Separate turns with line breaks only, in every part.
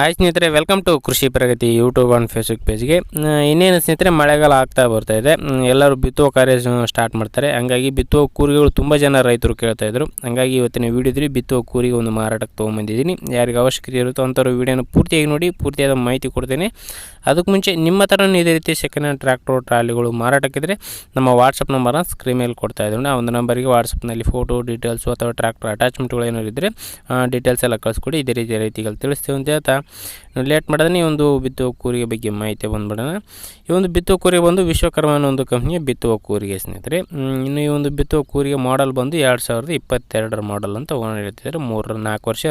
Hi ಸ್ನೇಹಿತರೆ, welcome to ಕೃಷಿ ಪ್ರಗತಿ YouTube and Facebook ಪೇಜ್ಗೆ. ಇನ್ನೇನು ಸ್ನೇಹಿತರೆ, ಮಳೆಗಾಲ ಆಗ್ತಾ ಬರ್ತಾ ಇದೆ. ಎಲ್ಲರೂ ಬಿತ್ತುವ ಕಾರ್ಯ ಸ್ಟಾರ್ಟ್ ಮಾಡ್ತಾರೆ. ಹಂಗಾಗಿ ಬಿತ್ತುವ ಕೂರಿಗಳು ತುಂಬ ಜನ ರೈತರು ಕೇಳ್ತಾಯಿದ್ರು. ಹಂಗಾಗಿ ಇವತ್ತಿನ ವೀಡಿಯೋದಲ್ಲಿ ಬಿತ್ತುವ ಕೂರಿಗೆ ಒಂದು ಮಾರಾಟಕ್ಕೆ ತೊಗೊಂಬಂದಿದ್ದೀನಿ. ಯಾರಿಗೆ ಅವಶ್ಯಕತೆ ಇರುತ್ತೋ ಅಂಥವ್ರು ವೀಡಿಯೋನ ಪೂರ್ತಿಯಾಗಿ ನೋಡಿ, ಪೂರ್ತಿಯಾದ ಮಾಹಿತಿ ಕೊಡ್ತೇನೆ. ಅದಕ್ಕೆ ಮುಂಚೆ ನಿಮ್ಮ ಥರ ಇದೇ ರೀತಿ ಸೆಕೆಂಡ್ ಹ್ಯಾಂಡ್ ಟ್ರ್ಯಾಕ್ಟರ್ ಟ್ರಾಲಿಗಳು ಮಾರಾಟಕ್ಕಿದ್ರೆ ನಮ್ಮ ವಾಟ್ಸಪ್ ನಂಬರ್ನ ಸ್ಕ್ರೀನ್ ಮೇಲೆ ಕೊಡ್ತಾ ಇದ್ದೀನಿ. ಆ ಒಂದು ನಂಬರಿಗೆ ವಾಟ್ಸಪ್ನಲ್ಲಿ ಫೋಟೋ ಡೀಟೇಲ್ಸು ಅಥವಾ ಟ್ರ್ಯಾಕ್ಟರ್ ಅಟ್ಯಾಚ್ಮೆಂಟ್ಗಳು ಏನಾದ್ರು ಇದ್ದರೆ ಡೀಟೇಲ್ಸ್ ಎಲ್ಲ ಕಳಿಸ್ಕೊಡಿ. ಇದೇ ರೀತಿ ರೈತಿಗಳು ತಿಳಿಸ್ತೀವಿ ಅಂತ ಹೇಳ್ತಾ ಲೇಟ್ ಮಾಡಿದ್ರೆ ಈ ಒಂದು ಬಿತ್ತುವ ಕೂರಿಗೆ ಬಗ್ಗೆ ಮಾಹಿತಿ ಬಂದ್ಬಿಡೋಣ. ಈ ಒಂದು ಬಿತ್ತುವ ಕೂರಿಗೆ ಬಂದು ವಿಶ್ವಕರ್ಮ ಅನ್ನೋ ಒಂದು ಕಂಪ್ನಿಯ ಬಿತ್ತುವ ಕೂರಿಗೆ ಸ್ನೇಹಿತರೆ. ಇನ್ನು ಈ ಒಂದು ಬಿತ್ತುವ ಕೂರಿಗೆ ಮಾಡೆಲ್ ಬಂದು 2022 ಮಾಡೆಲ್ ಅಂತ ಓನರ್ ಹೇಳ್ತಿದ್ದಾರೆ. 3-4 ವರ್ಷ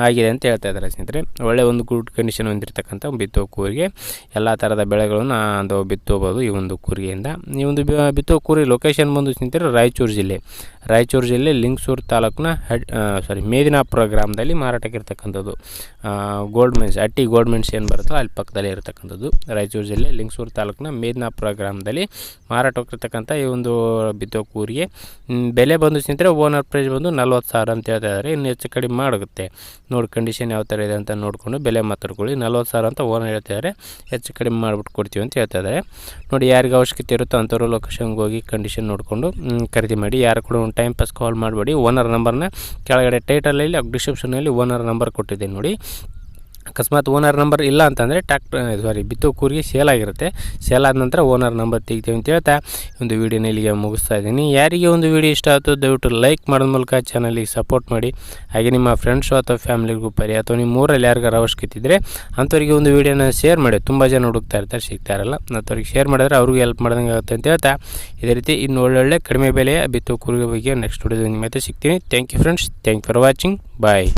ಆಗಿದೆ ಅಂತ ಹೇಳ್ತಾ ಇದ್ದಾರೆ ಸ್ನೇಹಿತರೆ. ಒಳ್ಳೆ ಒಂದು ಗುಡ್ ಕಂಡೀಷನ್ ಹೊಂದಿರತಕ್ಕಂಥ ಬಿತ್ತುವ ಕೂರಿಗೆ ಎಲ್ಲ ಥರದ ಬೆಳೆಗಳನ್ನು ಅದು ಬಿತ್ತೋಬೋದು ಈ ಒಂದು ಕೂರಿಗೆಯಿಂದ. ಈ ಒಂದು ಬಿತ್ತುವ ಕೂರಿಗೆ ಲೊಕೇಶನ್ ಬಂದು ಸ್ನೇಹಿತರೆ ರಾಯಚೂರು ಜಿಲ್ಲೆ ಲಿಂಗಸೂರು ತಾಲೂಕಿನ ಮೇದಿನಾಪುರ ಗ್ರಾಮದಲ್ಲಿ ಮಾರಾಟಕ್ಕಿರ್ತಕ್ಕಂಥದ್ದು. ಗೋಲ್ಡ್ ಮೆನ್ಸ್ ಏನು ಬರುತ್ತೋ ಅಲ್ಲಿ ಪಕ್ಕದಲ್ಲೇ ಇರತಕ್ಕಂಥದ್ದು. ರಾಯಚೂರು ಜಿಲ್ಲೆ ಲಿಂಗಸೂರು ತಾಲೂಕಿನ ಮೇದಿನಾಪುರ ಗ್ರಾಮದಲ್ಲಿ ಮಾರಾಟಕ್ಕಿರ್ತಕ್ಕಂಥ ಈ ಒಂದು ಬಿತ್ತುವ ಕೂರಿಗೆ ಬೆಲೆ ಬಂದು ಸ್ನೇಹಿತರೆ ಓನರ್ ಪ್ರೈಸ್ ಬಂದು 40,000 ಅಂತ ಹೇಳ್ತಾ ಇದ್ದಾರೆ. ಇನ್ನು ಹೆಚ್ಚು ಕಡಿಮೆ ಮಾಡುತ್ತೆ ನೋಡಿ, ಕಂಡೀಷನ್ ಯಾವ ಥರ ಇದೆ ಅಂತ ನೋಡಿಕೊಂಡು ಬೆಲೆ ಮಾತಾಡ್ಕೊಳ್ಳಿ. 40,000 ಅಂತ ಓನರ್ ಹೇಳ್ತಿದ್ದಾರೆ. ಹೆಚ್ಚು ಕಡಿಮೆ ಮಾಡಿಬಿಟ್ಟು ಕೊಡ್ತೀವಿ ಅಂತ ಹೇಳ್ತಾ ಇದ್ದಾರೆ. ನೋಡಿ, ಯಾರಿಗೆ ಅವಶ್ಯಕತೆ ಇರುತ್ತೋ ಅಂಥವ್ರು ಲೊಕೇಶನ್ಗೆ ಹೋಗಿ ಕಂಡೀಷನ್ ನೋಡಿಕೊಂಡು ಖರೀದಿ ಮಾಡಿ. ಯಾರು ಕೂಡ ಒಂದು ಟೈಮ್ ಪಾಸ್ ಕಾಲ್ ಮಾಡಬೇಡಿ. ಓನರ್ ನಂಬರ್ನ ಕೆಳಗಡೆ ಟೈಟಲಲ್ಲಿ ಡಿಸ್ಕ್ರಿಪ್ಷನಲ್ಲಿ ಓನರ್ ನಂಬರ್ ಕೊಟ್ಟಿದ್ದೀನಿ ನೋಡಿ. ಅಕಸ್ಮಾತ್ ಓನರ್ ನಂಬರ್ ಇಲ್ಲ ಅಂತಂದರೆ ಬಿತ್ತುವ ಕೂರಿಗೆ ಸೇಲ್ ಆಗಿರುತ್ತೆ. ಸೇಲ್ ಆದ ನಂತರ ಓನರ್ ನಂಬರ್ ತೆಗಿತೀವಿ ಅಂತ ಹೇಳ್ತಾ ಒಂದು ವೀಡಿಯೋನ ಇಲ್ಲಿಗೆ ಮುಗಿಸ್ತಾ ಇದ್ದೀನಿ. ಯಾರಿಗೆ ಒಂದು ವೀಡಿಯೋ ಇಷ್ಟ ಆಯಿತು ದಯವಿಟ್ಟು ಲೈಕ್ ಮಾಡೋದ ಮೂಲಕ ಚಾನಲಿಗೆ ಸಪೋರ್ಟ್ ಮಾಡಿ. ಹಾಗೆ ನಿಮ್ಮ ಫ್ರೆಂಡ್ಸು ಅಥವಾ ಫ್ಯಾಮಿಲಿ ಗ್ರೂಪಲ್ಲಿ ಅಥವಾ ನಿಮ್ಮ ಊರಲ್ಲಿ ಯಾರಿಗಾರು ಅವಶ್ಯಕತೆ ಇದ್ದರೆ ಅಂಥವ್ರಿಗೆ ಒಂದು ವೀಡಿಯೋನ ಶೇರ್ ಮಾಡಿ. ತುಂಬ ಜನ ಹುಡುಕ್ತಾ ಇರ್ತಾರೆ, ಸಿಗ್ತಾ ಇರಲ್ಲ. ಅಂಥವ್ರಿಗೆ ಶೇರ್ ಮಾಡಿದ್ರೆ ಅವ್ರಿಗೂ ಹೆಲ್ಪ್ ಮಾಡ್ದಂಗೆ ಆಗುತ್ತೆ ಅಂತ ಹೇಳ್ತಾ ಇದೇ ರೀತಿ ಇನ್ನು ಒಳ್ಳೊಳ್ಳೆ ಕಡಿಮೆ ಬೆಲೆಯ ಬಿತ್ತುವ ಕೂರಿಗೆ ಬಗ್ಗೆ ನೆಕ್ಸ್ಟ್ ವಿಡಿಯೋದಲ್ಲಿ ಮತ್ತೆ ಸಿಗ್ತೀನಿ. Thank you friends, thank you for watching. Bye.